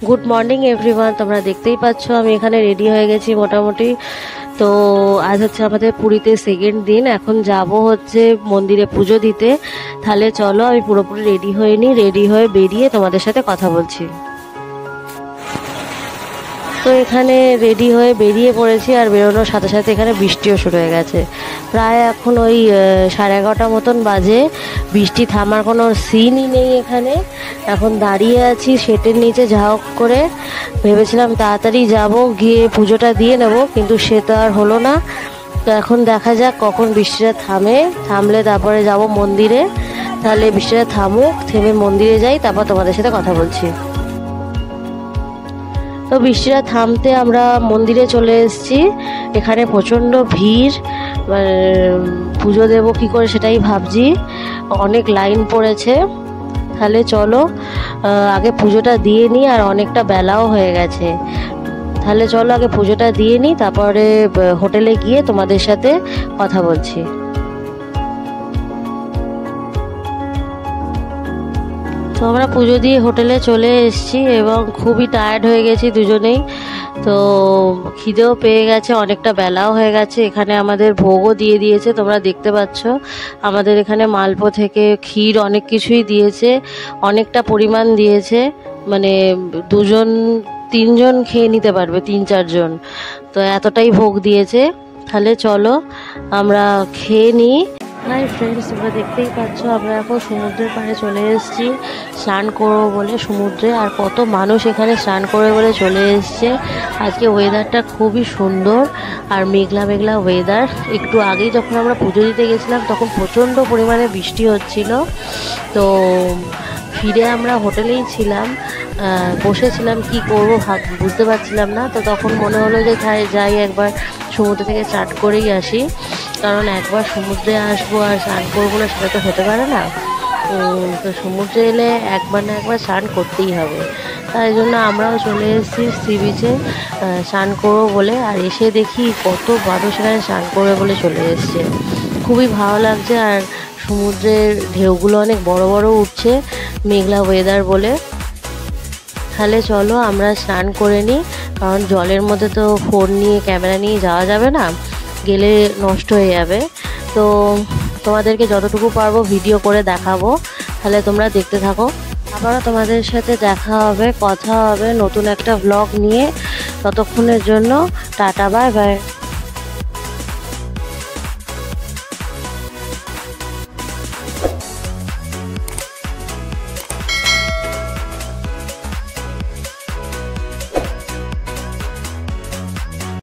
Good morning everyone. তোমরা দেখতেই পাচ্ছ আমি এখানে রেডি হয়ে গেছি মোটামুটি। তো আজ হচ্ছে আমাদের পুরীতে সেকেন্ড দিন। এখন যাব হচ্ছে মন্দিরে পুজো দিতে। তাহলে চলো আমি পুরোপুরি রেডি হয়ে নিই, রেডি হয়ে বেরিয়ে তোমাদের সাথে কথা বলছি। তো এখানে রেডি হয়ে বেরিয়ে পড়েছি, আর বেরোনোর সাথে সাথে এখানে বৃষ্টিও শুরু হয়ে গেছে। প্রায় এখন ওই 11:30 মতন বাজে। বৃষ্টি থামার কোনো সিনই নেই এখানে। এখন দাঁড়িয়ে আছি শেটের নিচে, যা হোক করে ভেবেছিলাম তাড়াতাড়ি যাব, গিয়ে পুজোটা দিয়ে নেব, কিন্তু সে তো আর হলো না। তো এখন দেখা যাক কখন বৃষ্টিটা থামলে তারপরে যাব মন্দিরে। তাহলে বৃষ্টিটা থামুক, থেমে মন্দিরে যাই, তারপর তোমাদের সাথে কথা বলছি। তো বৃষ্টিটা থামতে আমরা মন্দিরে চলে এসেছি। এখানে প্রচণ্ড ভিড়, পুজো দেবো কী করে সেটাই ভাবছি, অনেক লাইন পড়েছে। তাহলে চলো আগে পুজোটা দিয়ে নিই, আর অনেকটা বেলাও হয়ে গেছে। তাহলে চলো আগে পুজোটা দিয়ে নিই, তারপরে হোটেলে গিয়ে তোমাদের সাথে কথা বলছি। তো আমরা পুজো দিয়ে হোটেলে চলে এসেছি এবং খুবই টায়ার্ড হয়ে গেছি দুজনেই। তো খিদেও পেয়ে গেছে, অনেকটা বেলাও হয়ে গেছে। এখানে আমাদের ভোগও দিয়ে দিয়েছে, তোমরা দেখতে পাচ্ছ। আমাদের এখানে মালপো থেকে ক্ষীর অনেক কিছুই দিয়েছে, অনেকটা পরিমাণ দিয়েছে, মানে 2-3 জন খেয়ে নিতে পারবে, 3-4 জন। তো এতটাই ভোগ দিয়েছে। তাহলে চলো আমরা খেয়ে নিই। হাই ফ্রেন্ডস, তোমরা দেখতেই পাচ্ছ আমরা এখন সমুদ্রের পাড়ে চলে এসেছি স্নান করবো বলে সমুদ্রে। আর কত মানুষ এখানে স্নান করবে বলে চলে এসছে। আজকে ওয়েদারটা খুবই সুন্দর, আর মেঘলা মেঘলা ওয়েদার। একটু আগেই যখন আমরা পুজো দিতে গেছিলাম তখন প্রচণ্ড পরিমাণে বৃষ্টি হচ্ছিল। তো ফিরে আমরা হোটেলেই ছিলাম, বসেছিলাম, কি করবো বুঝতে পারছিলাম না। তো তখন মনে হলো যে যাই একবার সমুদ্র থেকে স্নান করেই আসি, কারণ একবার সমুদ্রে আসবো আর স্নান করবো না সেটা তো হতে পারে না। তো সমুদ্রে এলে একবার না একবার স্নান করতেই হবে। তাই জন্য আমরাও চলে এসেছি সি বিচে স্নান করবো বলে। আর এসে দেখি কত মানুষ এখানে স্নান করবে বলে চলে এসছে। খুবই ভালো লাগছে, আর সমুদ্রের ঢেউগুলো অনেক বড় বড় উঠছে মেঘলা ওয়েদার বলে। তাহলে চলো আমরা স্নান করে নিই, কারণ জলের মধ্যে তো ফোন নিয়ে ক্যামেরা নিয়ে যাওয়া যাবে না, গেলে নষ্ট হয়ে যাবে। তো তোমাদেরকে যতটুকু পারবো ভিডিও করে দেখাবো, তাহলে তোমরা দেখতে থাকো। আবারও তোমাদের সাথে দেখা হবে, কথা হবে নতুন একটা ব্লগ নিয়ে। ততক্ষণের জন্য টাটা, বাই বাই।